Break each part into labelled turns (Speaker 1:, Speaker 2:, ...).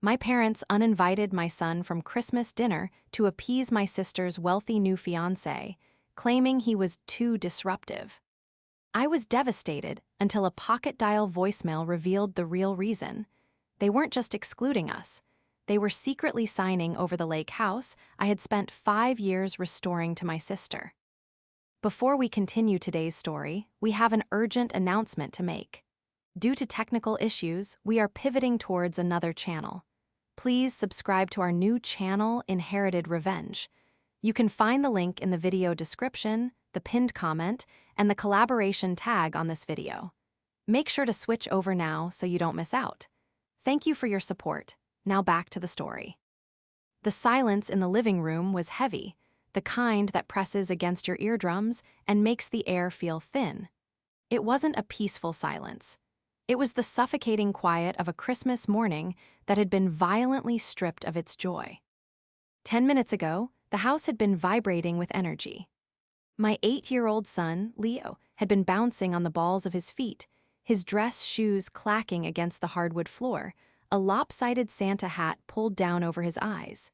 Speaker 1: My parents uninvited my son from Christmas dinner to appease my sister's wealthy new fiancé, claiming he was too disruptive. I was devastated until a pocket dial voicemail revealed the real reason. They weren't just excluding us. They were secretly signing over the lake house I had spent 5 years restoring to my sister. Before we continue today's story, we have an urgent announcement to make. Due to technical issues, we are pivoting towards another channel. Please subscribe to our new channel, Inherited Revenge. You can find the link in the video description, the pinned comment, and the collaboration tag on this video. Make sure to switch over now so you don't miss out. Thank you for your support. Now back to the story. The silence in the living room was heavy, the kind that presses against your eardrums and makes the air feel thin. It wasn't a peaceful silence. It was the suffocating quiet of a Christmas morning that had been violently stripped of its joy. 10 minutes ago, the house had been vibrating with energy. My 8-year-old son, Leo, had been bouncing on the balls of his feet, his dress shoes clacking against the hardwood floor, a lopsided Santa hat pulled down over his eyes.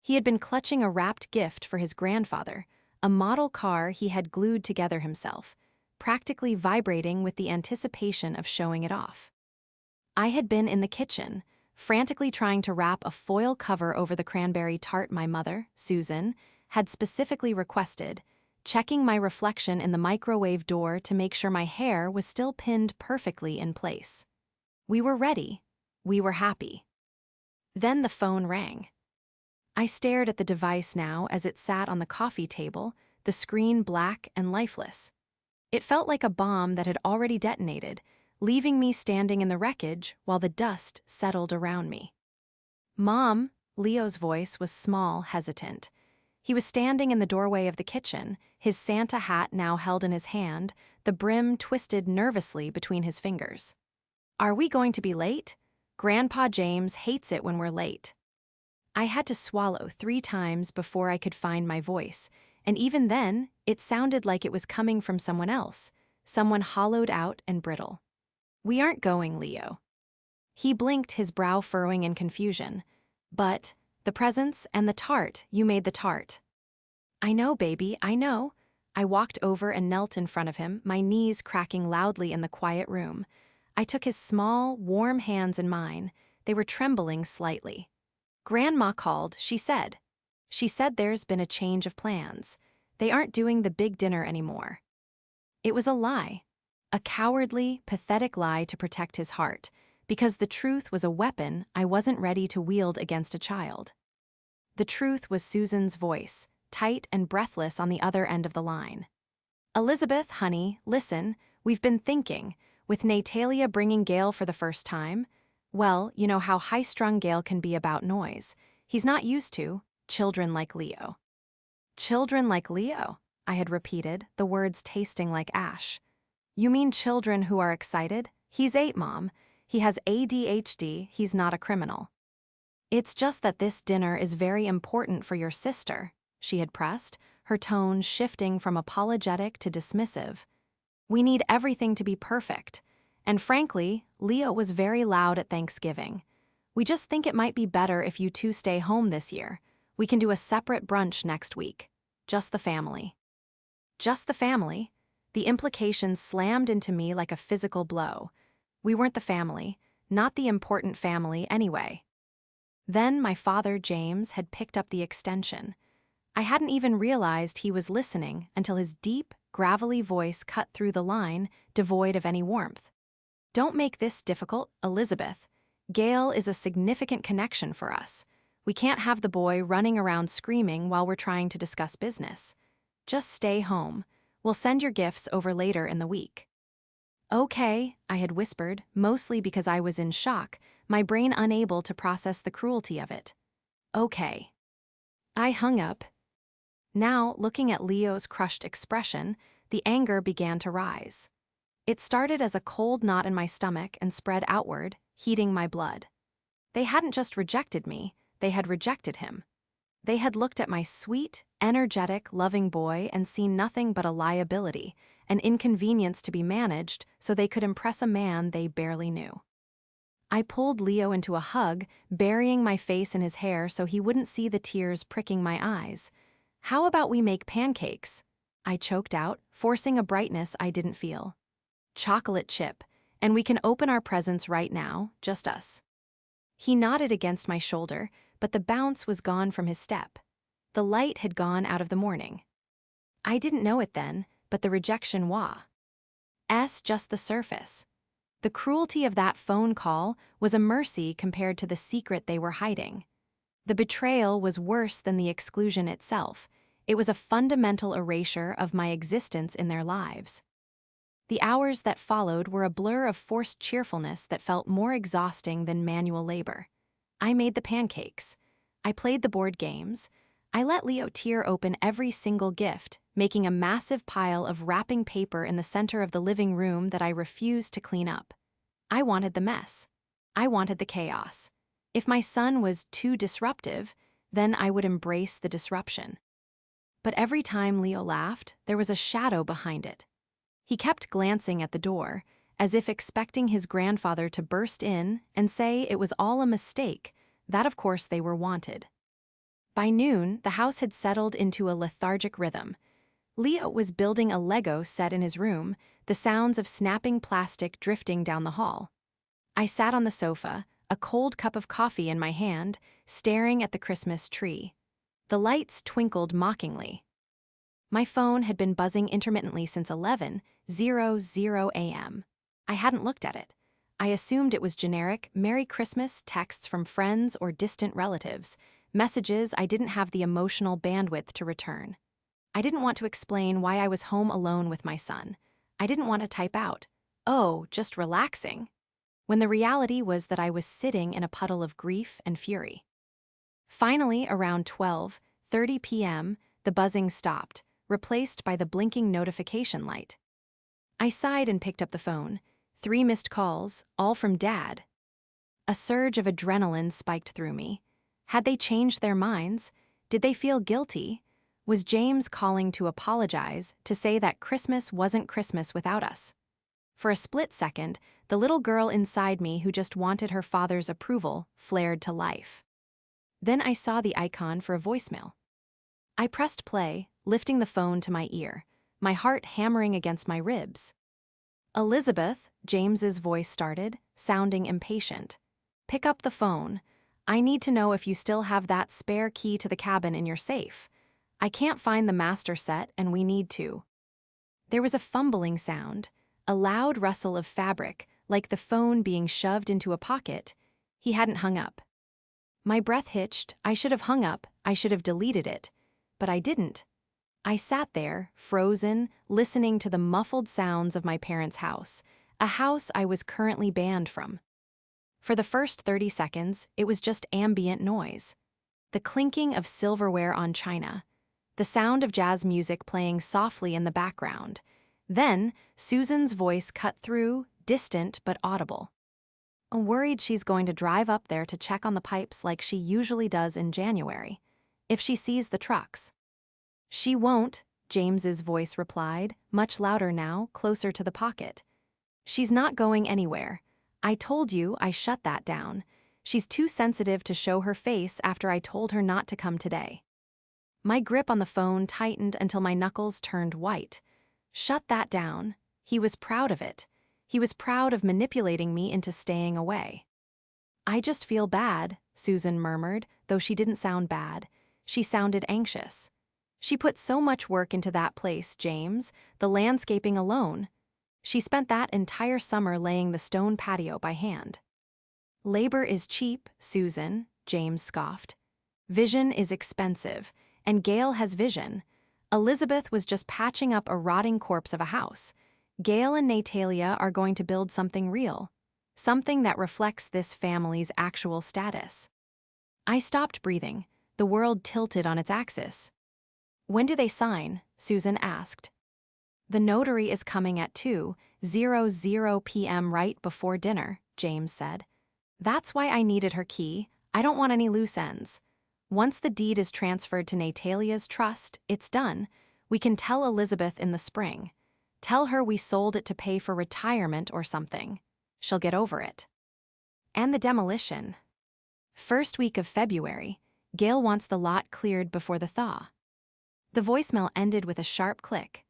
Speaker 1: He had been clutching a wrapped gift for his grandfather, a model car he had glued together himself, practically vibrating with the anticipation of showing it off. I had been in the kitchen, frantically trying to wrap a foil cover over the cranberry tart my mother, Susan, had specifically requested, checking my reflection in the microwave door to make sure my hair was still pinned perfectly in place. We were ready. We were happy. Then the phone rang. I stared at the device now as it sat on the coffee table, the screen black and lifeless. It felt like a bomb that had already detonated, leaving me standing in the wreckage while the dust settled around me. "Mom," Leo's voice was small, hesitant. He was standing in the doorway of the kitchen, his Santa hat now held in his hand, the brim twisted nervously between his fingers. "Are we going to be late? Grandpa James hates it when we're late." I had to swallow 3 times before I could find my voice, and even then, it sounded like it was coming from someone else, someone hollowed out and brittle. "We aren't going, Leo." He blinked, his brow furrowing in confusion. "But the presents and the tart, you made the tart." "I know, baby, I know." I walked over and knelt in front of him, my knees cracking loudly in the quiet room. I took his small, warm hands in mine. They were trembling slightly. "Grandma called, she said. She said there's been a change of plans. They aren't doing the big dinner anymore." It was a lie. A cowardly, pathetic lie to protect his heart, because the truth was a weapon I wasn't ready to wield against a child. The truth was Susan's voice, tight and breathless on the other end of the line. "Elizabeth, honey, listen, we've been thinking, with Natalia bringing Gale for the first time, well, you know how high-strung Gale can be about noise. He's not used to children like Leo." "Children like Leo," I had repeated, the words tasting like ash. "You mean children who are excited? He's 8, Mom. He has ADHD, he's not a criminal." "It's just that this dinner is very important for your sister," she had pressed, her tone shifting from apologetic to dismissive. "We need everything to be perfect. And frankly, Leo was very loud at Thanksgiving. We just think it might be better if you two stay home this year. We can do a separate brunch next week. Just the family." Just the family? The implications slammed into me like a physical blow. We weren't the family, not the important family anyway. Then my father, James, had picked up the extension. I hadn't even realized he was listening until his deep, gravelly voice cut through the line, devoid of any warmth. "Don't make this difficult, Elizabeth. Gale is a significant connection for us. We can't have the boy running around screaming while we're trying to discuss business. Just stay home. We'll send your gifts over later in the week." "Okay," I had whispered, mostly because I was in shock, my brain unable to process the cruelty of it. "Okay." I hung up. Now, looking at Leo's crushed expression, the anger began to rise. It started as a cold knot in my stomach and spread outward, heating my blood. They hadn't just rejected me, they had rejected him. They had looked at my sweet, energetic, loving boy and seen nothing but a liability, an inconvenience to be managed so they could impress a man they barely knew. I pulled Leo into a hug, burying my face in his hair so he wouldn't see the tears pricking my eyes. "How about we make pancakes?" I choked out, forcing a brightness I didn't feel. "Chocolate chip, and we can open our presents right now, just us." He nodded against my shoulder, but the bounce was gone from his step. The light had gone out of the morning. I didn't know it then, but the rejection just the surface. The cruelty of that phone call was a mercy compared to the secret they were hiding. The betrayal was worse than the exclusion itself. It was a fundamental erasure of my existence in their lives. The hours that followed were a blur of forced cheerfulness that felt more exhausting than manual labor. I made the pancakes. I played the board games. I let Leo tear open every single gift, making a massive pile of wrapping paper in the center of the living room that I refused to clean up. I wanted the mess. I wanted the chaos. If my son was too disruptive, then I would embrace the disruption. But every time Leo laughed, there was a shadow behind it. He kept glancing at the door, as if expecting his grandfather to burst in and say it was all a mistake, that of course they were wanted. By noon, the house had settled into a lethargic rhythm. Leo was building a Lego set in his room, the sounds of snapping plastic drifting down the hall. I sat on the sofa, a cold cup of coffee in my hand, staring at the Christmas tree. The lights twinkled mockingly. My phone had been buzzing intermittently since 11:00 a.m. I hadn't looked at it. I assumed it was generic Merry Christmas texts from friends or distant relatives, messages I didn't have the emotional bandwidth to return. I didn't want to explain why I was home alone with my son. I didn't want to type out, "Oh, just relaxing," when the reality was that I was sitting in a puddle of grief and fury. Finally, around 12:30 p.m., the buzzing stopped, replaced by the blinking notification light. I sighed and picked up the phone. 3 missed calls, all from Dad. A surge of adrenaline spiked through me. Had they changed their minds? Did they feel guilty? Was James calling to apologize, to say that Christmas wasn't Christmas without us? For a split second, the little girl inside me who just wanted her father's approval flared to life. Then I saw the icon for a voicemail. I pressed play, lifting the phone to my ear, my heart hammering against my ribs. "Elizabeth," James's voice started, sounding impatient. "Pick up the phone. I need to know if you still have that spare key to the cabin in your safe. I can't find the master set and we need to." There was a fumbling sound, a loud rustle of fabric, like the phone being shoved into a pocket. He hadn't hung up. My breath hitched. I should have hung up. I should have deleted it. But I didn't. I sat there, frozen, listening to the muffled sounds of my parents' house, a house I was currently banned from. For the first 30 seconds, it was just ambient noise. The clinking of silverware on china, the sound of jazz music playing softly in the background. Then, Susan's voice cut through, distant but audible. I'm worried she's going to drive up there to check on the pipes like she usually does in January, if she sees the trucks. "She won't," James's voice replied, much louder now, closer to the pocket. "She's not going anywhere. I told you I shut that down. She's too sensitive to show her face after I told her not to come today." My grip on the phone tightened until my knuckles turned white. Shut that down. He was proud of it. He was proud of manipulating me into staying away. "I just feel bad," Susan murmured, though she didn't sound bad. She sounded anxious. "She put so much work into that place, James, the landscaping alone. She spent that entire summer laying the stone patio by hand." "Labor is cheap, Susan," James scoffed. "Vision is expensive, and Gail has vision. Elizabeth was just patching up a rotting corpse of a house. Gail and Natalia are going to build something real, something that reflects this family's actual status." I stopped breathing. The world tilted on its axis. "When do they sign?" Susan asked. "The notary is coming at 2:00 p.m. right before dinner," James said. "That's why I needed her key. I don't want any loose ends. Once the deed is transferred to Natalia's trust, it's done. We can tell Elizabeth in the spring. Tell her we sold it to pay for retirement or something. She'll get over it." And the demolition. First week of February, Gail wants the lot cleared before the thaw. The voicemail ended with a sharp click.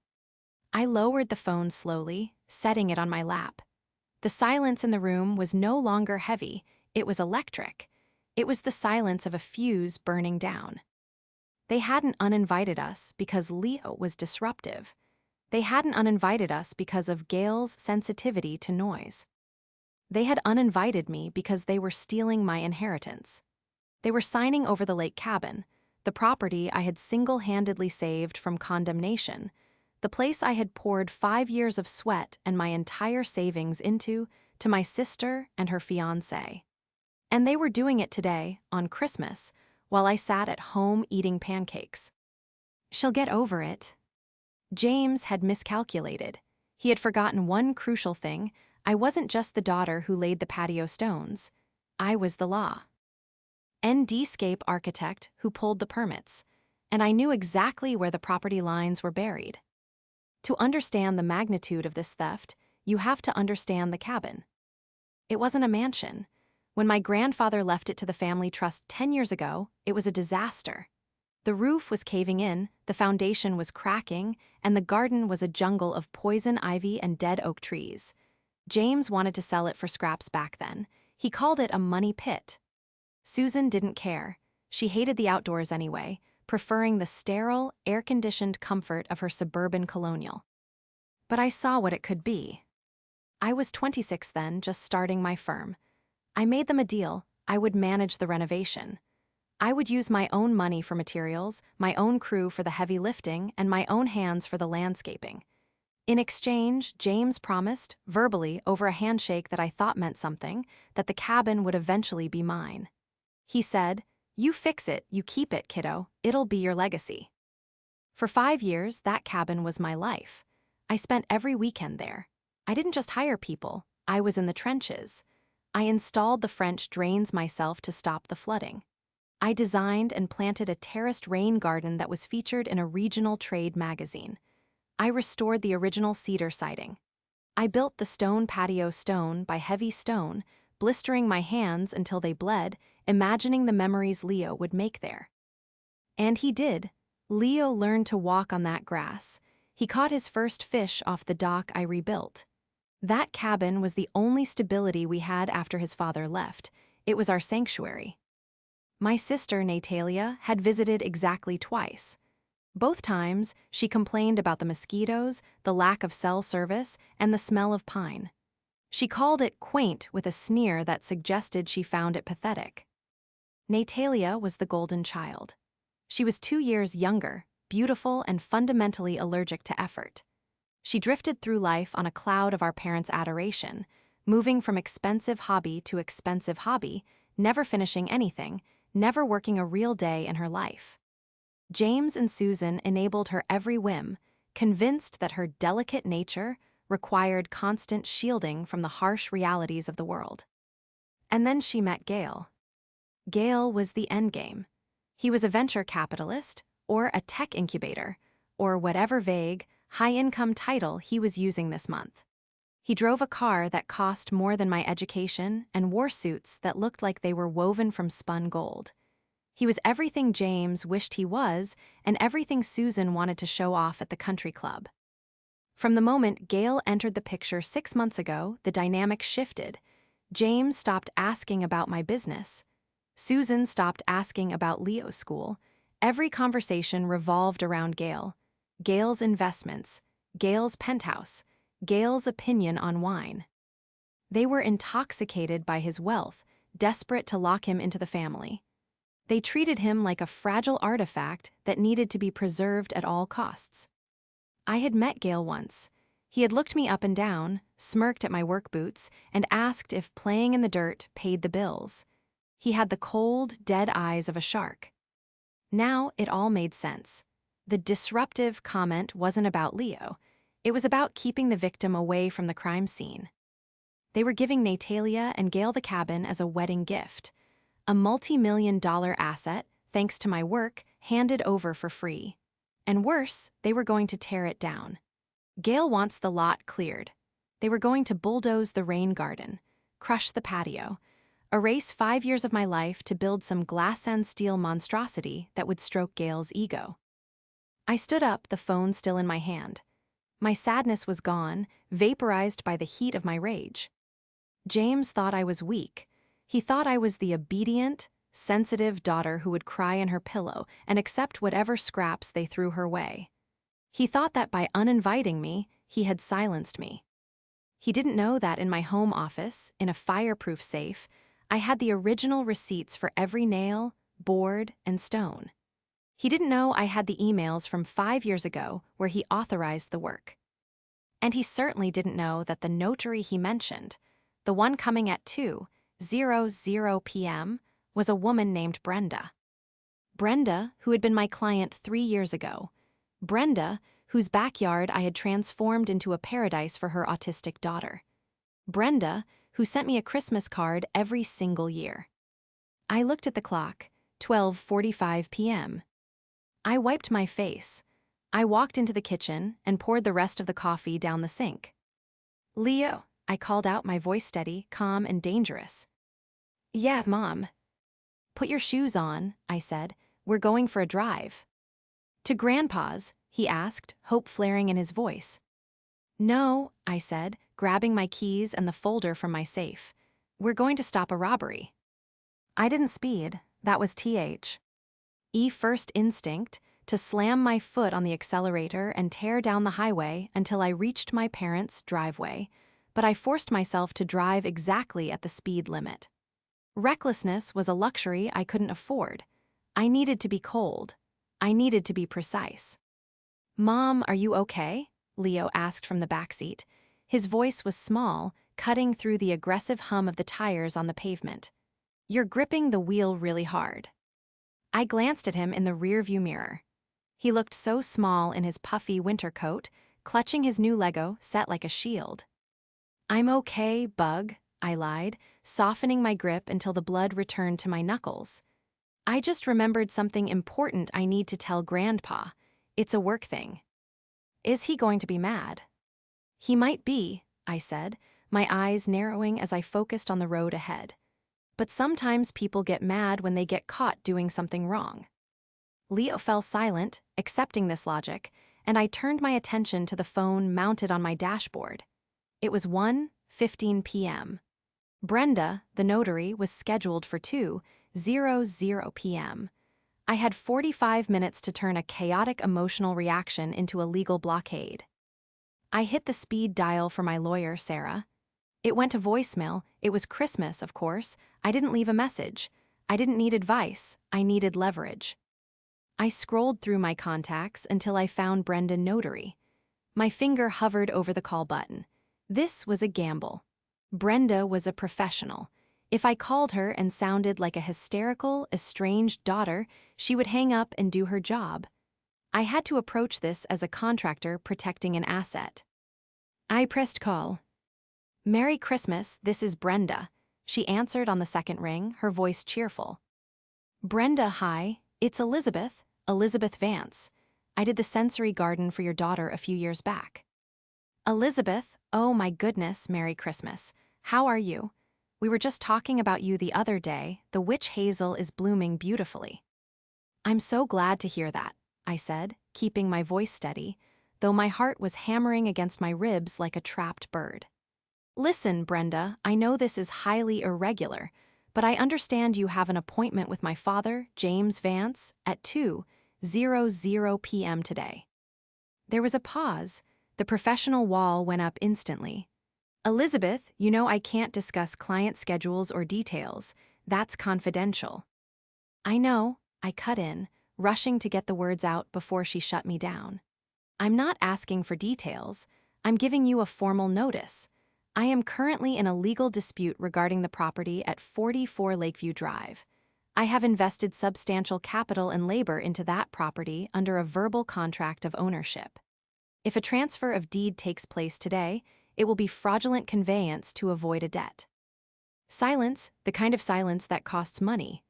Speaker 1: I lowered the phone slowly, setting it on my lap. The silence in the room was no longer heavy, it was electric. It was the silence of a fuse burning down. They hadn't uninvited us because Leo was disruptive. They hadn't uninvited us because of Gail's sensitivity to noise. They had uninvited me because they were stealing my inheritance. They were signing over the lake cabin, the property I had single-handedly saved from condemnation, the place I had poured 5 years of sweat and my entire savings into, to my sister and her fiancé. And they were doing it today, on Christmas, while I sat at home eating pancakes. She'll get over it. James had miscalculated. He had forgotten one crucial thing. I wasn't just the daughter who laid the patio stones. I was the law. ND-scape architect who pulled the permits, and I knew exactly where the property lines were buried. To understand the magnitude of this theft, you have to understand the cabin. It wasn't a mansion. When my grandfather left it to the family trust 10 years ago, it was a disaster. The roof was caving in, the foundation was cracking, and the garden was a jungle of poison ivy and dead oak trees. James wanted to sell it for scraps back then. He called it a money pit. Susan didn't care. She hated the outdoors anyway, preferring the sterile, air-conditioned comfort of her suburban colonial. But I saw what it could be. I was 26 then, just starting my firm. I made them a deal. I would manage the renovation. I would use my own money for materials, my own crew for the heavy lifting, and my own hands for the landscaping. In exchange, James promised, verbally over a handshake that I thought meant something, that the cabin would eventually be mine. He said, "You fix it, you keep it, kiddo. It'll be your legacy." For 5 years, that cabin was my life. I spent every weekend there. I didn't just hire people. I was in the trenches. I installed the French drains myself to stop the flooding. I designed and planted a terraced rain garden that was featured in a regional trade magazine. I restored the original cedar siding. I built the stone patio stone by heavy stone, blistering my hands until they bled, imagining the memories Leo would make there. And he did. Leo learned to walk on that grass. He caught his first fish off the dock I rebuilt. That cabin was the only stability we had after his father left. It was our sanctuary. My sister, Natalia, had visited exactly twice. Both times, she complained about the mosquitoes, the lack of cell service, and the smell of pine. She called it quaint with a sneer that suggested she found it pathetic. Natalia was the golden child. She was 2 years younger, beautiful, and fundamentally allergic to effort. She drifted through life on a cloud of our parents' adoration, moving from expensive hobby to expensive hobby, never finishing anything, never working a real day in her life. James and Susan enabled her every whim, convinced that her delicate nature required constant shielding from the harsh realities of the world. And then she met Gail. Gail was the endgame. He was a venture capitalist, or a tech incubator, or whatever vague, high-income title he was using this month. He drove a car that cost more than my education and wore suits that looked like they were woven from spun gold. He was everything James wished he was and everything Susan wanted to show off at the country club. From the moment Gail entered the picture 6 months ago, the dynamic shifted. James stopped asking about my business. Susan stopped asking about Leo's school. Every conversation revolved around Gail. Gail's investments, Gail's penthouse, Gail's opinion on wine. They were intoxicated by his wealth, desperate to lock him into the family. They treated him like a fragile artifact that needed to be preserved at all costs. I had met Gail once. He had looked me up and down, smirked at my work boots, and asked if playing in the dirt paid the bills. He had the cold, dead eyes of a shark. Now it all made sense. The disruptive comment wasn't about Leo. It was about keeping the victim away from the crime scene. They were giving Natalia and Gail the cabin as a wedding gift, a multi-million-dollar asset, thanks to my work, handed over for free. And worse, they were going to tear it down. Gail wants the lot cleared. They were going to bulldoze the rain garden, crush the patio, Erase 5 years of my life to build some glass and steel monstrosity that would stroke Gail's ego. I stood up, the phone still in my hand. My sadness was gone, vaporized by the heat of my rage. James thought I was weak. He thought I was the obedient, sensitive daughter who would cry in her pillow and accept whatever scraps they threw her way. He thought that by uninviting me, he had silenced me. He didn't know that in my home office, in a fireproof safe, I had the original receipts for every nail, board, and stone. He didn't know I had the emails from 5 years ago where he authorized the work. And he certainly didn't know that the notary he mentioned, the one coming at 2:00 p.m., was a woman named Brenda. Brenda, who had been my client 3 years ago. Brenda, whose backyard I had transformed into a paradise for her autistic daughter. Brenda, who sent me a Christmas card every single year. I looked at the clock, 12:45 p.m. I wiped my face. I walked into the kitchen and poured the rest of the coffee down the sink. "Leo," I called out, my voice steady, calm, and dangerous. "Yes, Mom." "Put your shoes on," I said. "We're going for a drive." "To Grandpa's?" he asked, hope flaring in his voice. "No," I said, grabbing my keys and the folder from my safe. "We're going to stop a robbery." I didn't speed. That was first instinct, to slam my foot on the accelerator and tear down the highway until I reached my parents' driveway, but I forced myself to drive exactly at the speed limit. Recklessness was a luxury I couldn't afford. I needed to be cold. I needed to be precise. "Mom, are you okay?" Leo asked from the backseat. His voice was small, cutting through the aggressive hum of the tires on the pavement. "You're gripping the wheel really hard." I glanced at him in the rearview mirror. He looked so small in his puffy winter coat, clutching his new Lego set like a shield. "I'm okay, Bug," I lied, softening my grip until the blood returned to my knuckles. "I just remembered something important I need to tell Grandpa. It's a work thing." "Is he going to be mad?" "He might be," I said, my eyes narrowing as I focused on the road ahead. "But sometimes people get mad when they get caught doing something wrong." Leo fell silent, accepting this logic, and I turned my attention to the phone mounted on my dashboard. It was 1:15 p.m. Brenda, the notary, was scheduled for 2:00 p.m. I had 45 minutes to turn a chaotic emotional reaction into a legal blockade. I hit the speed dial for my lawyer, Sarah. It went to voicemail. It was Christmas, of course. I didn't leave a message. I didn't need advice. I needed leverage. I scrolled through my contacts until I found Brenda Notary. My finger hovered over the call button. This was a gamble. Brenda was a professional. If I called her and sounded like a hysterical, estranged daughter, she would hang up and do her job. I had to approach this as a contractor protecting an asset. I pressed call. "Merry Christmas, this is Brenda," she answered on the second ring, her voice cheerful. "Brenda, hi, it's Elizabeth Vance. I did the sensory garden for your daughter a few years back." "Elizabeth, oh my goodness, Merry Christmas. How are you? We were just talking about you the other day. The witch hazel is blooming beautifully." "I'm so glad to hear that," I said, keeping my voice steady, though my heart was hammering against my ribs like a trapped bird. "Listen, Brenda, I know this is highly irregular, but I understand you have an appointment with my father, James Vance, at 2:00 p.m. today." There was a pause. The professional wall went up instantly. "Elizabeth, you know I can't discuss client schedules or details. That's confidential." "I know," I cut in, rushing to get the words out before she shut me down. "I'm not asking for details. I'm giving you a formal notice. I am currently in a legal dispute regarding the property at 44 Lakeview Drive. I have invested substantial capital and labor into that property under a verbal contract of ownership. If a transfer of deed takes place today, it will be fraudulent conveyance to avoid a debt." Silence, the kind of silence that costs money.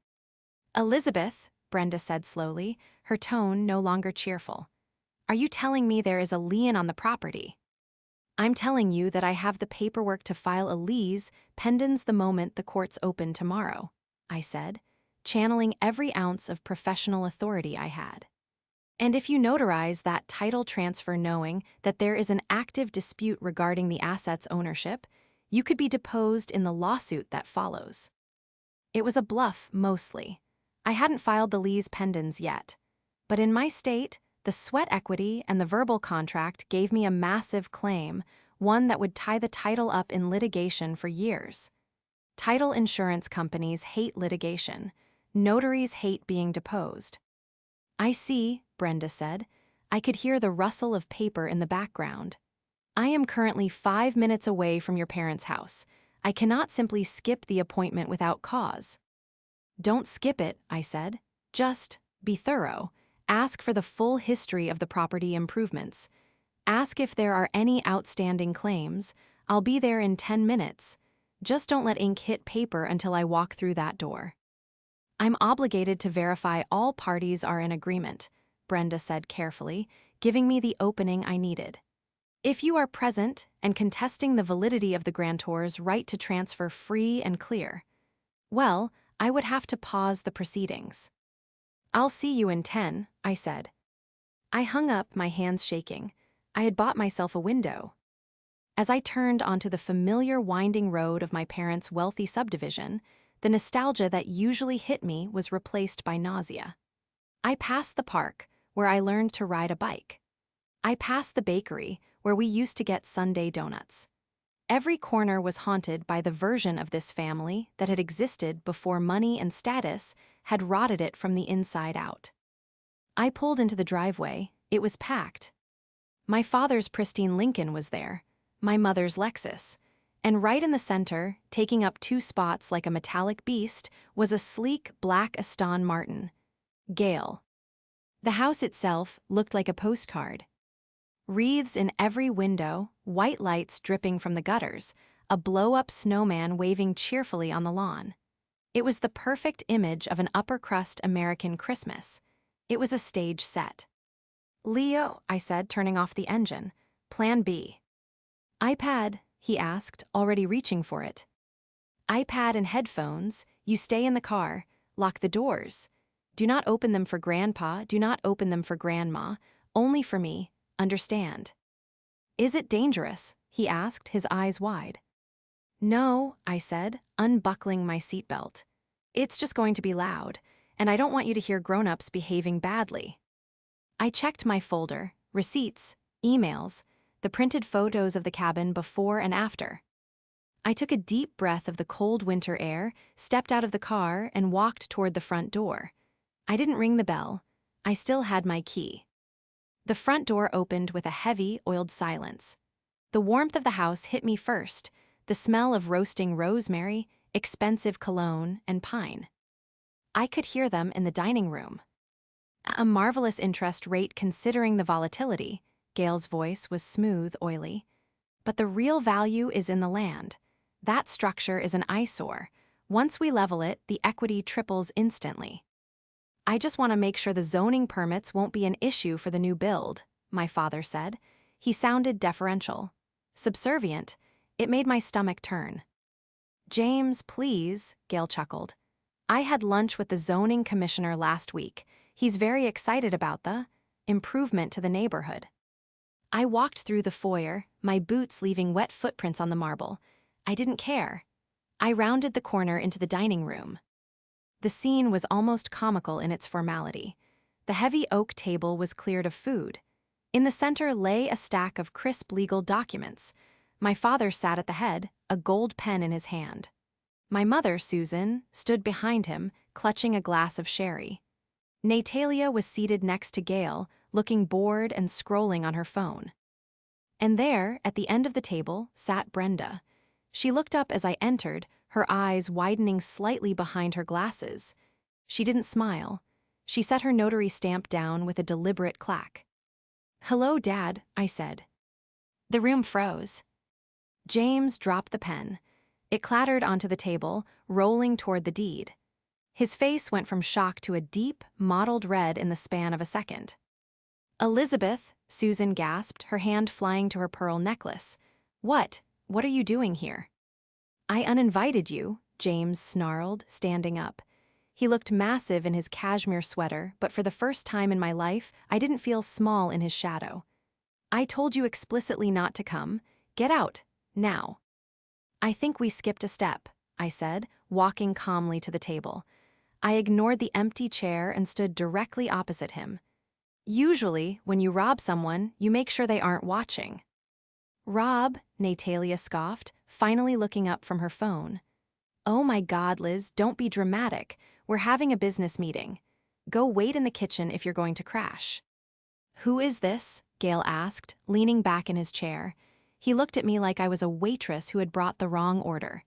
Speaker 1: "Elizabeth," Brenda said slowly, her tone no longer cheerful. "Are you telling me there is a lien on the property?" I'm telling you that I have the paperwork to file a lease pendens the moment the courts open tomorrow, I said, channeling every ounce of professional authority I had. And if you notarize that title transfer knowing that there is an active dispute regarding the asset's ownership, you could be deposed in the lawsuit that follows. It was a bluff, mostly. I hadn't filed the lease pendens yet. But in my state, the sweat equity and the verbal contract gave me a massive claim, one that would tie the title up in litigation for years. Title insurance companies hate litigation. Notaries hate being deposed. I see, Brenda said. I could hear the rustle of paper in the background. I am currently 5 minutes away from your parents' house. I cannot simply skip the appointment without cause. Don't skip it, I said. Just be thorough. Ask for the full history of the property improvements. Ask if there are any outstanding claims. I'll be there in 10 minutes. Just don't let ink hit paper until I walk through that door. I'm obligated to verify all parties are in agreement, Brenda said carefully, giving me the opening I needed. If you are present and contesting the validity of the grantor's right to transfer free and clear, well, I would have to pause the proceedings. I'll see you in 10, I said. I hung up, my hands shaking. I had bought myself a window. As I turned onto the familiar winding road of my parents' wealthy subdivision, the nostalgia that usually hit me was replaced by nausea. I passed the park, where I learned to ride a bike. I passed the bakery, where we used to get Sunday donuts. Every corner was haunted by the version of this family that had existed before money and status had rotted it from the inside out. I pulled into the driveway. It was packed. My father's pristine Lincoln was there, my mother's Lexus, and right in the center, taking up 2 spots like a metallic beast, was a sleek black Aston Martin. Gale. The house itself looked like a postcard. Wreaths in every window, white lights dripping from the gutters, a blow-up snowman waving cheerfully on the lawn. It was the perfect image of an upper-crust American Christmas. It was a stage set. Leo, I said, turning off the engine. Plan B. iPad, he asked, already reaching for it. iPad and headphones, you stay in the car, lock the doors. Do not open them for Grandpa, do not open them for Grandma, only for me, understand. Is it dangerous? He asked, his eyes wide. No, I said, unbuckling my seatbelt. It's just going to be loud, and I don't want you to hear grown-ups behaving badly. I checked my folder, receipts, emails, the printed photos of the cabin before and after. I took a deep breath of the cold winter air, stepped out of the car, and walked toward the front door. I didn't ring the bell. I still had my key. The front door opened with a heavy, oiled silence. The warmth of the house hit me first, the smell of roasting rosemary, expensive cologne, and pine. I could hear them in the dining room. A marvelous interest rate considering the volatility. Gail's voice was smooth, oily. But the real value is in the land. That structure is an eyesore. Once we level it, the equity triples instantly. I just want to make sure the zoning permits won't be an issue for the new build, my father said. He sounded deferential. Subservient. It made my stomach turn. James, please, Gail chuckled. I had lunch with the zoning commissioner last week. He's very excited about the improvement to the neighborhood. I walked through the foyer, my boots leaving wet footprints on the marble. I didn't care. I rounded the corner into the dining room. The scene was almost comical in its formality. The heavy oak table was cleared of food. In the center lay a stack of crisp legal documents. My father sat at the head, a gold pen in his hand. My mother, Susan, stood behind him, clutching a glass of sherry. Natalia was seated next to Gail, looking bored and scrolling on her phone. And there, at the end of the table, sat Brenda. She looked up as I entered, her eyes widening slightly behind her glasses. She didn't smile. She set her notary stamp down with a deliberate clack. "Hello, Dad," I said. The room froze. James dropped the pen. It clattered onto the table, rolling toward the deed. His face went from shock to a deep, mottled red in the span of a second. "Elizabeth," Susan gasped, her hand flying to her pearl necklace. What? What are you doing here? I uninvited you, James snarled, standing up. He looked massive in his cashmere sweater, but for the first time in my life, I didn't feel small in his shadow. I told you explicitly not to come. Get out, now. I think we skipped a step, I said, walking calmly to the table. I ignored the empty chair and stood directly opposite him. Usually, when you rob someone, you make sure they aren't watching. Rob, Natalia scoffed, finally looking up from her phone. Oh my God, Liz, don't be dramatic. We're having a business meeting. Go wait in the kitchen if you're going to crash. Who is this? Gale asked, leaning back in his chair. He looked at me like I was a waitress who had brought the wrong order.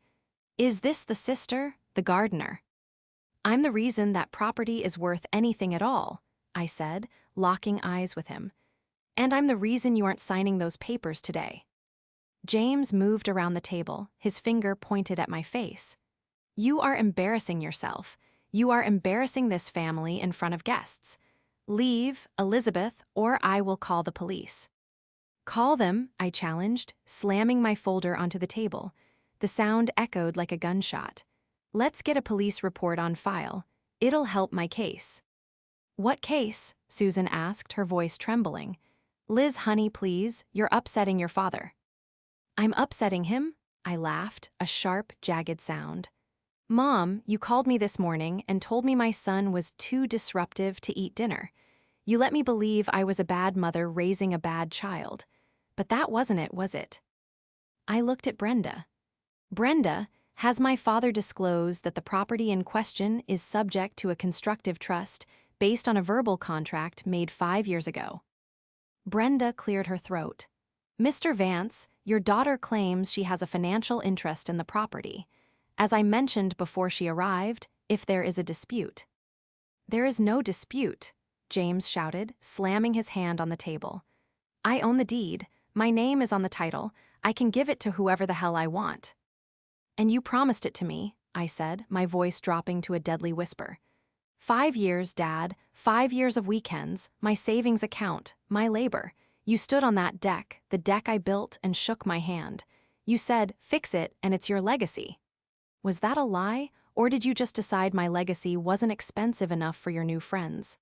Speaker 1: Is this the sister, the gardener? I'm the reason that property is worth anything at all, I said, locking eyes with him. And I'm the reason you aren't signing those papers today. James moved around the table, his finger pointed at my face. You are embarrassing yourself. You are embarrassing this family in front of guests. Leave, Elizabeth, or I will call the police. Call them, I challenged, slamming my folder onto the table. The sound echoed like a gunshot. Let's get a police report on file. It'll help my case. What case? Susan asked, her voice trembling. Liz, honey, please, you're upsetting your father. I'm upsetting him? I laughed, a sharp, jagged sound. Mom, you called me this morning and told me my son was too disruptive to eat dinner. You let me believe I was a bad mother raising a bad child. But that wasn't it, was it? I looked at Brenda. Brenda, has my father disclosed that the property in question is subject to a constructive trust based on a verbal contract made 5 years ago? Brenda cleared her throat. Mr. Vance, your daughter claims she has a financial interest in the property. As I mentioned before she arrived, if there is a dispute. There is no dispute, James shouted, slamming his hand on the table. I own the deed. My name is on the title. I can give it to whoever the hell I want. And you promised it to me, I said, my voice dropping to a deadly whisper. 5 years, Dad, 5 years of weekends, my savings account, my labor. You stood on that deck, the deck I built, and shook my hand. You said, fix it, and it's your legacy. Was that a lie, or did you just decide my legacy wasn't expensive enough for your new friends?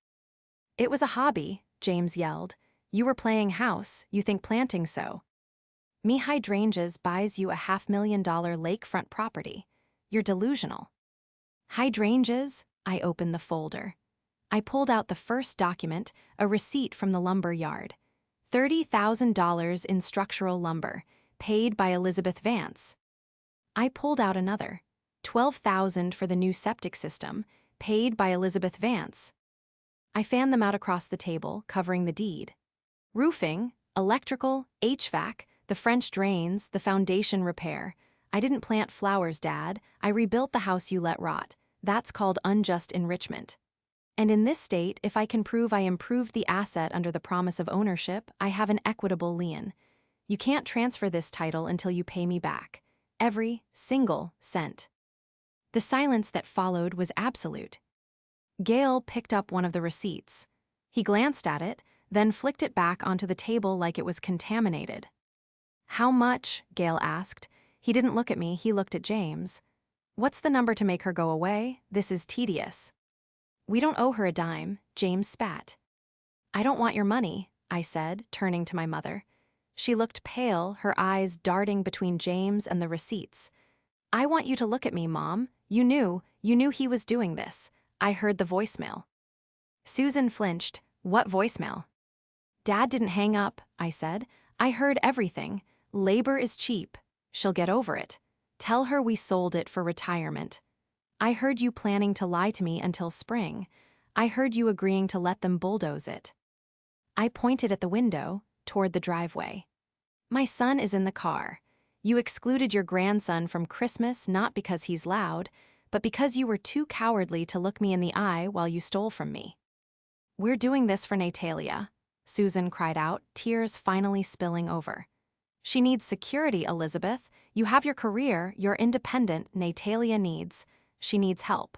Speaker 1: It was a hobby, James yelled. You were playing house, you think planting so. Me Hydrangeas buys you a $500,000 lakefront property. You're delusional. Hydrangeas? I opened the folder. I pulled out the first document, a receipt from the lumber yard. $30,000 in structural lumber, paid by Elizabeth Vance. I pulled out another. $12,000 for the new septic system, paid by Elizabeth Vance. I fanned them out across the table, covering the deed. Roofing, electrical, HVAC, the French drains, the foundation repair. I didn't plant flowers, Dad. I rebuilt the house you let rot. That's called unjust enrichment. And in this state, if I can prove I improved the asset under the promise of ownership, I have an equitable lien. You can't transfer this title until you pay me back. Every single cent. The silence that followed was absolute. Gale picked up one of the receipts. He glanced at it, then flicked it back onto the table like it was contaminated. How much? Gale asked. He didn't look at me, he looked at James. What's the number to make her go away? This is tedious. We don't owe her a dime, James spat. I don't want your money, I said, turning to my mother. She looked pale, her eyes darting between James and the receipts. I want you to look at me, Mom. You knew he was doing this. I heard the voicemail. Susan flinched. What voicemail? Dad didn't hang up, I said. I heard everything. Labor is cheap. She'll get over it. Tell her we sold it for retirement. I heard you planning to lie to me until spring. I heard you agreeing to let them bulldoze it. I pointed at the window, toward the driveway. My son is in the car. You excluded your grandson from Christmas not because he's loud, but because you were too cowardly to look me in the eye while you stole from me. We're doing this for Natalia, Susan cried out, tears finally spilling over. She needs security, Elizabeth. You have your career, you're independent, Natalia needs. She needs help.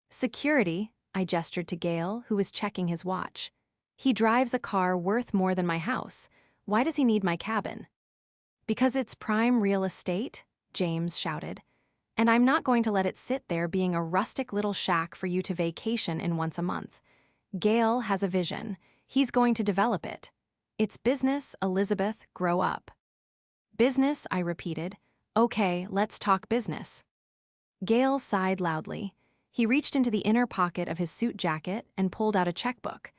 Speaker 1: Security, I gestured to Gale, who was checking his watch. He drives a car worth more than my house. Why does he need my cabin? Because it's prime real estate, James shouted. And I'm not going to let it sit there being a rustic little shack for you to vacation in once a month. Gale has a vision. He's going to develop it. It's business, Elizabeth, grow up. Business, I repeated. Okay, let's talk business. Gale sighed loudly. He reached into the inner pocket of his suit jacket and pulled out a checkbook.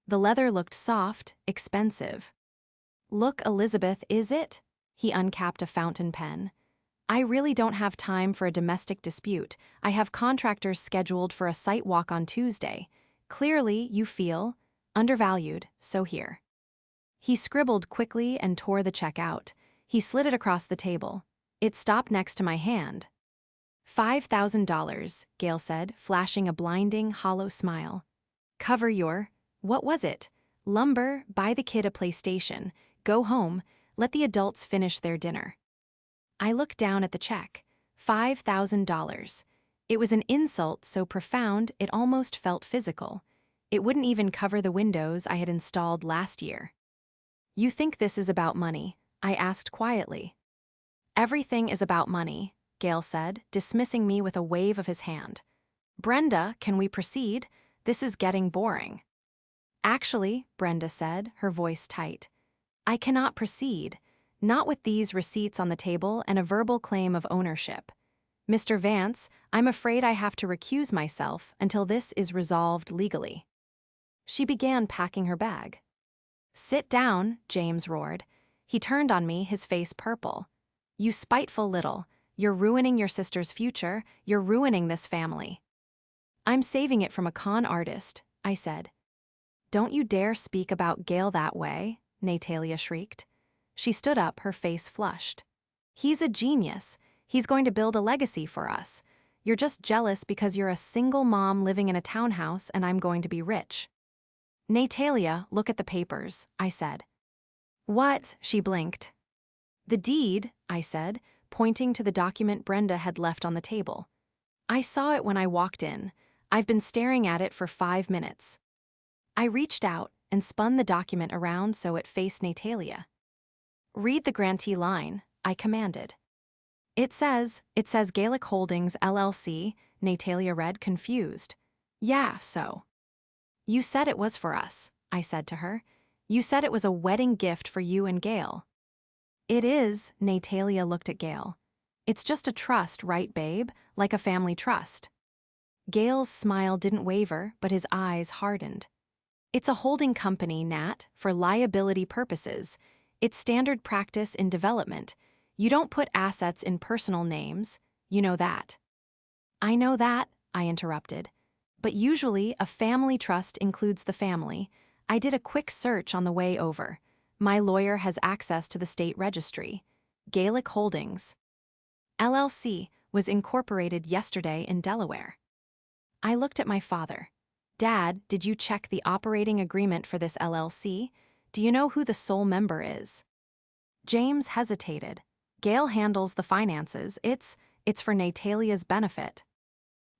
Speaker 1: The leather looked soft, expensive. Look, Elizabeth, is it? He uncapped a fountain pen. I really don't have time for a domestic dispute. I have contractors scheduled for a site walk on Tuesday. Clearly, you feel undervalued, so here. He scribbled quickly and tore the check out. He slid it across the table. It stopped next to my hand. $5,000, Gale said, flashing a blinding, hollow smile. Cover your, what was it? Lumber, buy the kid a PlayStation, go home, let the adults finish their dinner. I looked down at the check. $5,000. It was an insult so profound it almost felt physical. It wouldn't even cover the windows I had installed last year. You think this is about money? I asked quietly. Everything is about money, Gale said, dismissing me with a wave of his hand. Brenda, can we proceed? This is getting boring. Actually, Brenda said, her voice tight. I cannot proceed. Not with these receipts on the table and a verbal claim of ownership. Mr. Vance, I'm afraid I have to recuse myself until this is resolved legally. She began packing her bag. Sit down, James roared. He turned on me, his face purple. You spiteful little. You're ruining your sister's future. You're ruining this family. I'm saving it from a con artist, I said. Don't you dare speak about Gale that way, Natalia shrieked. She stood up, her face flushed. He's a genius. He's going to build a legacy for us. You're just jealous because you're a single mom living in a townhouse and I'm going to be rich. Natalia, look at the papers, I said. What? She blinked. The deed, I said, pointing to the document Brenda had left on the table. I saw it when I walked in. I've been staring at it for 5 minutes. I reached out and spun the document around so it faced Natalia. Read the grantee line, I commanded. It says Gaelic Holdings, LLC, Natalia read, confused. Yeah, so. You said it was for us, I said to her. You said it was a wedding gift for you and Gale. It is, Natalia looked at Gale. It's just a trust, right, babe? Like a family trust. Gale's smile didn't waver, but his eyes hardened. It's a holding company, Nat, for liability purposes. It's standard practice in development. You don't put assets in personal names. You know that. I know that, I interrupted. But usually a family trust includes the family. I did a quick search on the way over. My lawyer has access to the state registry. Gaelic Holdings, LLC, was incorporated yesterday in Delaware. I looked at my father. Dad, did you check the operating agreement for this LLC? Do you know who the sole member is? James hesitated. Gale handles the finances. It's for Natalia's benefit.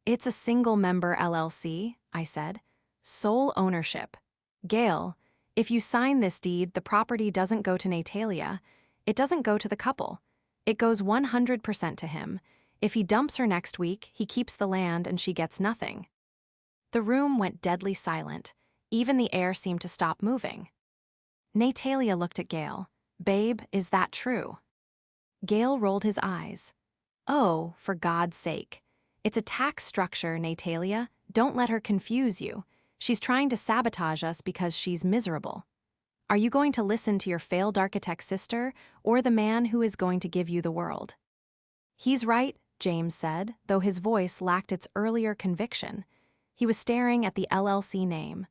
Speaker 1: It's a single-member LLC, I said. Sole ownership. Gale, if you sign this deed, the property doesn't go to Natalia. It doesn't go to the couple. It goes 100% to him. If he dumps her next week, he keeps the land and she gets nothing. The room went deadly silent. Even the air seemed to stop moving. Natalia looked at Gale. Babe, is that true? Gale rolled his eyes. Oh, for God's sake. It's a tax structure, Natalia. Don't let her confuse you. She's trying to sabotage us because she's miserable. Are you going to listen to your failed architect sister or the man who is going to give you the world? He's right, James said, though his voice lacked its earlier conviction. He was staring at the LLC name.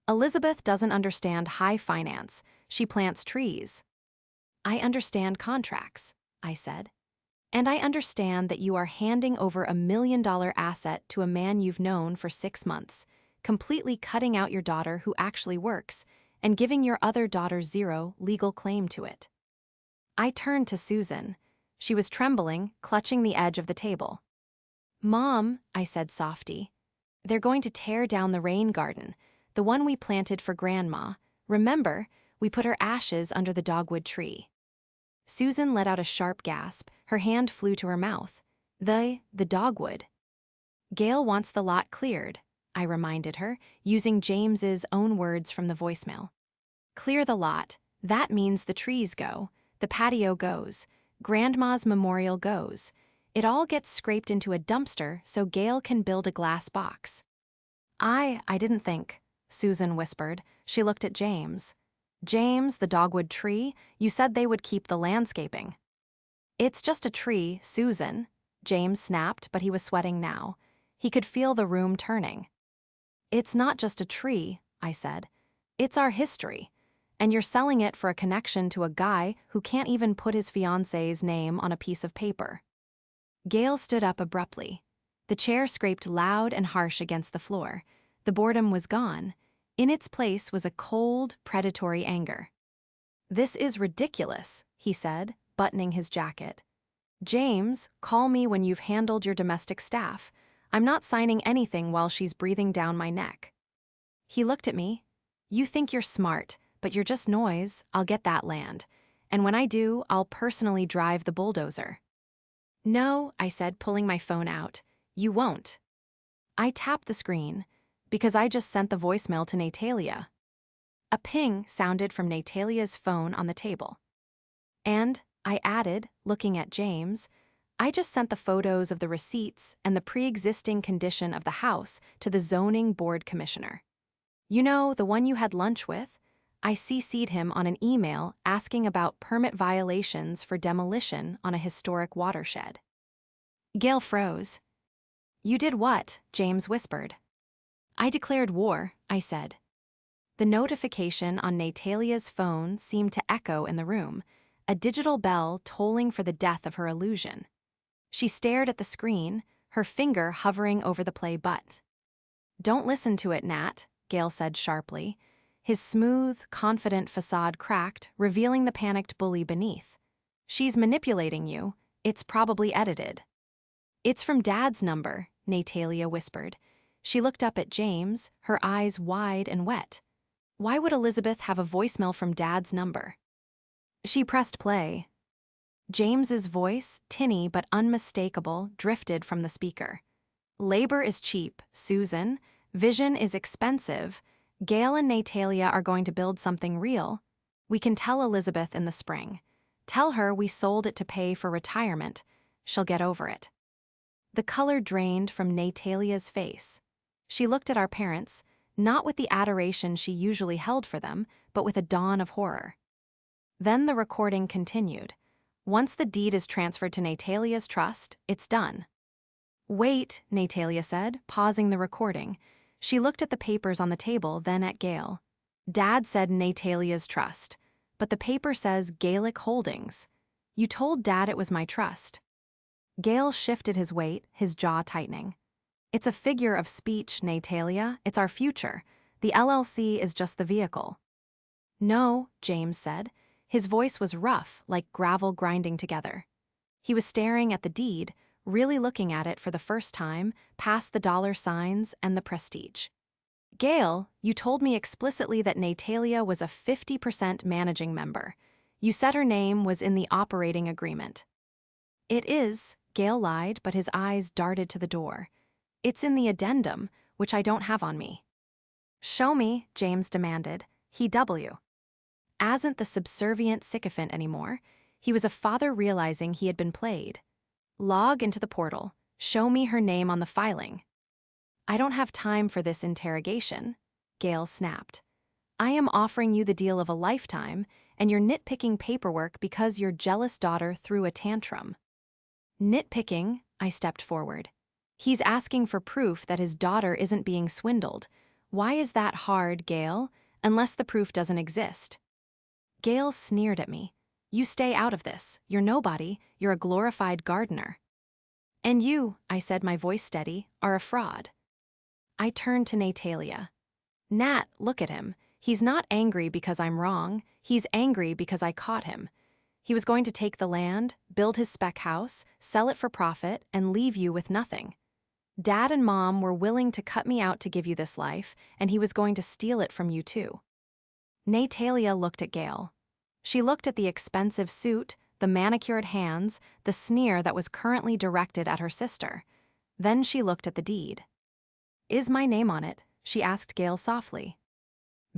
Speaker 1: Elizabeth doesn't understand high finance. She plants trees. I understand contracts, I said. And I understand that you are handing over $1 million asset to a man you've known for 6 months, completely cutting out your daughter who actually works, and giving your other daughter zero legal claim to it. I turned to Susan. She was trembling, clutching the edge of the table. Mom, I said softy, they're going to tear down the rain garden, the one we planted for Grandma. Remember, we put her ashes under the dogwood tree. Susan let out a sharp gasp. Her hand flew to her mouth. The dogwood. Gail wants the lot cleared, I reminded her, using James's own words from the voicemail. Clear the lot. That means the trees go, the patio goes, Grandma's memorial goes. It all gets scraped into a dumpster so Gail can build a glass box. I didn't think, Susan whispered. She looked at James. James, the dogwood tree, you said they would keep the landscaping. It's just a tree, Susan, James snapped, but he was sweating now. He could feel the room turning. It's not just a tree, I said. It's our history. And you're selling it for a connection to a guy who can't even put his fiancée's name on a piece of paper. Gail stood up abruptly. The chair scraped loud and harsh against the floor. The boredom was gone. In its place was a cold, predatory anger. This is ridiculous, he said, buttoning his jacket. James, call me when you've handled your domestic staff. I'm not signing anything while she's breathing down my neck. He looked at me. You think you're smart, but you're just noise. I'll get that land. And when I do, I'll personally drive the bulldozer. No, I said, pulling my phone out. You won't. I tapped the screen, because I just sent the voicemail to Natalia. A ping sounded from Natalia's phone on the table. And, I added, looking at James, I just sent the photos of the receipts and the pre-existing condition of the house to the zoning board commissioner. You know, the one you had lunch with? I CC'd him on an email asking about permit violations for demolition on a historic watershed. Gail froze. You did what? James whispered. I declared war, I said. The notification on Natalia's phone seemed to echo in the room, a digital bell tolling for the death of her illusion. She stared at the screen, her finger hovering over the play button. Don't listen to it, Nat, Gail said sharply. His smooth, confident facade cracked, revealing the panicked bully beneath. She's manipulating you. It's probably edited. It's from Dad's number, Natalia whispered. She looked up at James, her eyes wide and wet. Why would Elizabeth have a voicemail from Dad's number? She pressed play. James's voice, tinny but unmistakable, drifted from the speaker. Labor is cheap, Susan. Vision is expensive. Gail and Natalia are going to build something real. We can tell Elizabeth in the spring. Tell her we sold it to pay for retirement. She'll get over it. The color drained from Natalia's face. She looked at our parents, not with the adoration she usually held for them, but with a dawn of horror. Then the recording continued. Once the deed is transferred to Natalia's trust, it's done. Wait, Natalia said, pausing the recording. She looked at the papers on the table, then at Gail. Dad said Natalia's trust, but the paper says Gaelic Holdings. You told Dad it was my trust. Gail shifted his weight, his jaw tightening. It's a figure of speech, Natalia. It's our future. The LLC is just the vehicle. No, James said. His voice was rough, like gravel grinding together. He was staring at the deed, really looking at it for the first time, past the dollar signs and the prestige. Gail, you told me explicitly that Natalia was a 50% managing member. You said her name was in the operating agreement. It is, Gail lied, but his eyes darted to the door. It's in the addendum, which I don't have on me. Show me, James demanded. He Asn't the subservient sycophant anymore. He was a father realizing he had been played. Log into the portal. Show me her name on the filing. I don't have time for this interrogation, Gail snapped. I am offering you the deal of a lifetime, and you're nitpicking paperwork because your jealous daughter threw a tantrum. Nitpicking, I stepped forward. He's asking for proof that his daughter isn't being swindled. Why is that hard, Gail, unless the proof doesn't exist? Gail sneered at me. You stay out of this. You're nobody. You're a glorified gardener. And you, I said, my voice steady, are a fraud. I turned to Natalia. Nat, look at him. He's not angry because I'm wrong. He's angry because I caught him. He was going to take the land, build his spec house, sell it for profit, and leave you with nothing. Dad and Mom were willing to cut me out to give you this life, and he was going to steal it from you too. Natalia looked at Gail. She looked at the expensive suit, the manicured hands, the sneer that was currently directed at her sister. Then she looked at the deed. "Is my name on it?" she asked Gail softly.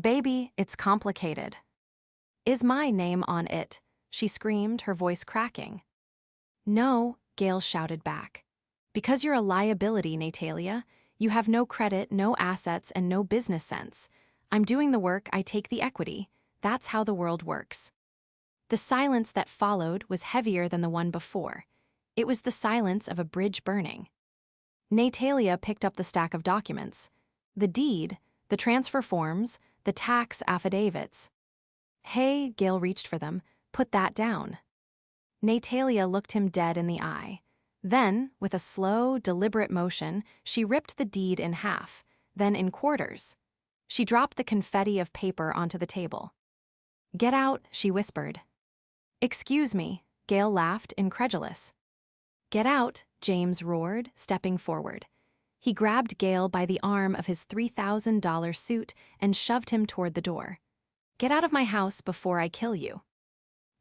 Speaker 1: "Baby, it's complicated." "Is my name on it?" she screamed, her voice cracking. "No," Gail shouted back. "Because you're a liability, Natalia. You have no credit, no assets, and no business sense. I'm doing the work, I take the equity. That's how the world works." The silence that followed was heavier than the one before. It was the silence of a bridge burning. Natalia picked up the stack of documents. The deed, the transfer forms, the tax affidavits. "Hey," Gail reached for them, "put that down." Natalia looked him dead in the eye. Then, with a slow, deliberate motion, she ripped the deed in half, then in quarters. She dropped the confetti of paper onto the table. "Get out," she whispered. "Excuse me," Gail laughed, incredulous. "Get out," James roared, stepping forward. He grabbed Gail by the arm of his $3,000 suit and shoved him toward the door. "Get out of my house before I kill you."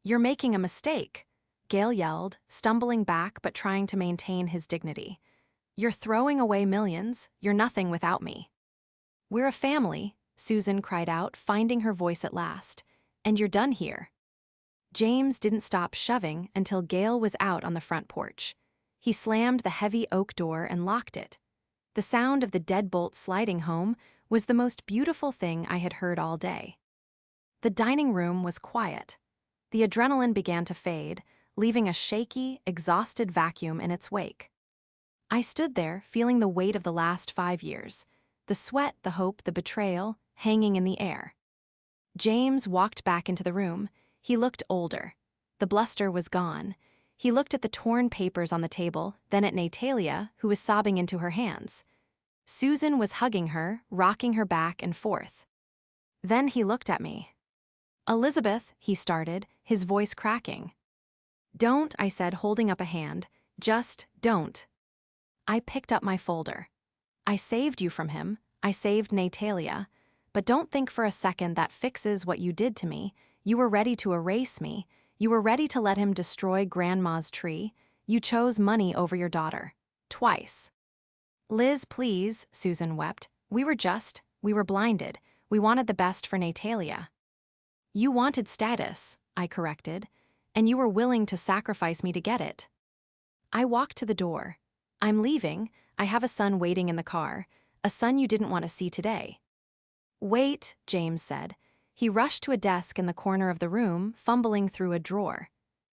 Speaker 1: "You're making a mistake," Gail yelled, stumbling back but trying to maintain his dignity. "You're throwing away millions. You're nothing without me." "We're a family," Susan cried out, finding her voice at last. "And you're done here." James didn't stop shoving until Gail was out on the front porch. He slammed the heavy oak door and locked it. The sound of the deadbolt sliding home was the most beautiful thing I had heard all day. The dining room was quiet. The adrenaline began to fade, leaving a shaky, exhausted vacuum in its wake. I stood there, feeling the weight of the last 5 years, the sweat, the hope, the betrayal, hanging in the air. James walked back into the room. He looked older. The bluster was gone. He looked at the torn papers on the table, then at Natalia, who was sobbing into her hands. Susan was hugging her, rocking her back and forth. Then he looked at me. "Elizabeth," he started, his voice cracking. "Don't," I said, holding up a hand. "Just don't." I picked up my folder. "I saved you from him. I saved Natalia. But don't think for a second that fixes what you did to me. You were ready to erase me. You were ready to let him destroy Grandma's tree. You chose money over your daughter. Twice." "Liz, please," Susan wept. We were blinded. We wanted the best for Natalia." "You wanted status," I corrected, "and you were willing to sacrifice me to get it." I walked to the door. "I'm leaving. I have a son waiting in the car, a son you didn't want to see today." "Wait," James said. He rushed to a desk in the corner of the room, fumbling through a drawer.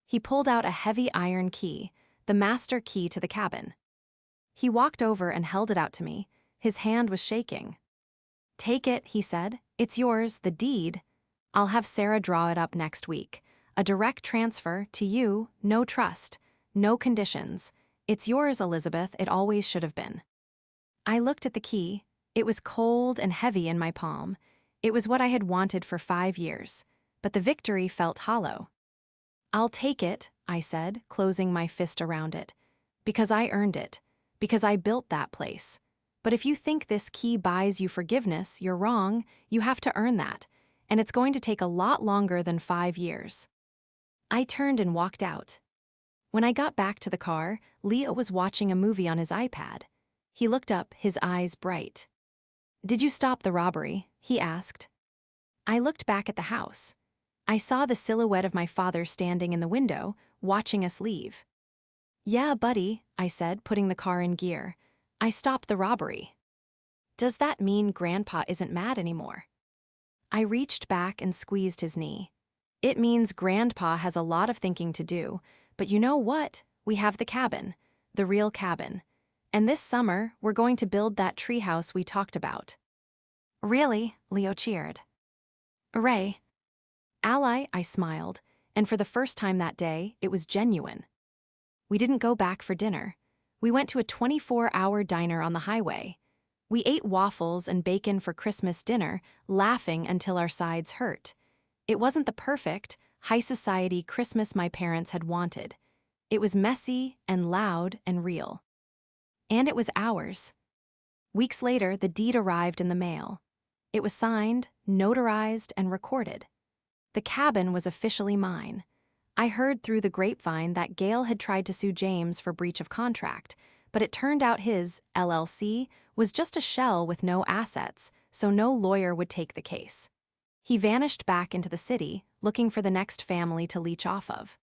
Speaker 1: He pulled out a heavy iron key, the master key to the cabin. He walked over and held it out to me. His hand was shaking. "Take it," he said. "It's yours, the deed. I'll have Sarah draw it up next week. A direct transfer to you, no trust, no conditions. It's yours, Elizabeth, it always should have been." I looked at the key. It was cold and heavy in my palm. It was what I had wanted for 5 years, but the victory felt hollow. "I'll take it," I said, closing my fist around it. "Because I earned it. Because I built that place. But if you think this key buys you forgiveness, you're wrong. You have to earn that. And it's going to take a lot longer than 5 years." I turned and walked out. When I got back to the car, Leo was watching a movie on his iPad. He looked up, his eyes bright. "Did you stop the robbery?" he asked. I looked back at the house. I saw the silhouette of my father standing in the window, watching us leave. "Yeah, buddy," I said, putting the car in gear. "I stopped the robbery." "Does that mean Grandpa isn't mad anymore?" I reached back and squeezed his knee. "It means Grandpa has a lot of thinking to do, but you know what? We have the cabin, the real cabin. And this summer, we're going to build that treehouse we talked about." "Really?" Leo cheered. "Hooray." "Ally," I smiled, and for the first time that day, it was genuine. We didn't go back for dinner. We went to a 24-hour diner on the highway. We ate waffles and bacon for Christmas dinner, laughing until our sides hurt. It wasn't the perfect, high society Christmas my parents had wanted. It was messy and loud and real. And it was ours. Weeks later, the deed arrived in the mail. It was signed, notarized, and recorded. The cabin was officially mine. I heard through the grapevine that Gail had tried to sue James for breach of contract, but it turned out his LLC was just a shell with no assets, so no lawyer would take the case. He vanished back into the city, looking for the next family to leech off of.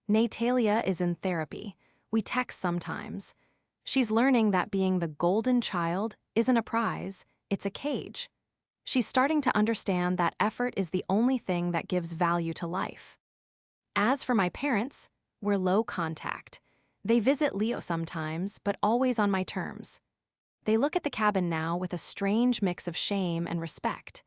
Speaker 1: Natalia is in therapy. We text sometimes. She's learning that being the golden child isn't a prize, it's a cage. She's starting to understand that effort is the only thing that gives value to life. As for my parents, we're low contact. They visit Leo sometimes, but always on my terms. They look at the cabin now with a strange mix of shame and respect.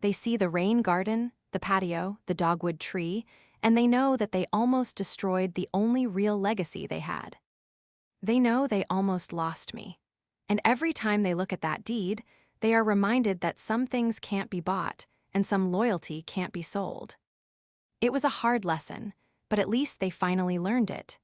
Speaker 1: They see the rain garden, the patio, the dogwood tree, and they know that they almost destroyed the only real legacy they had. They know they almost lost me. And every time they look at that deed, they are reminded that some things can't be bought and some loyalty can't be sold. It was a hard lesson, but at least they finally learned it.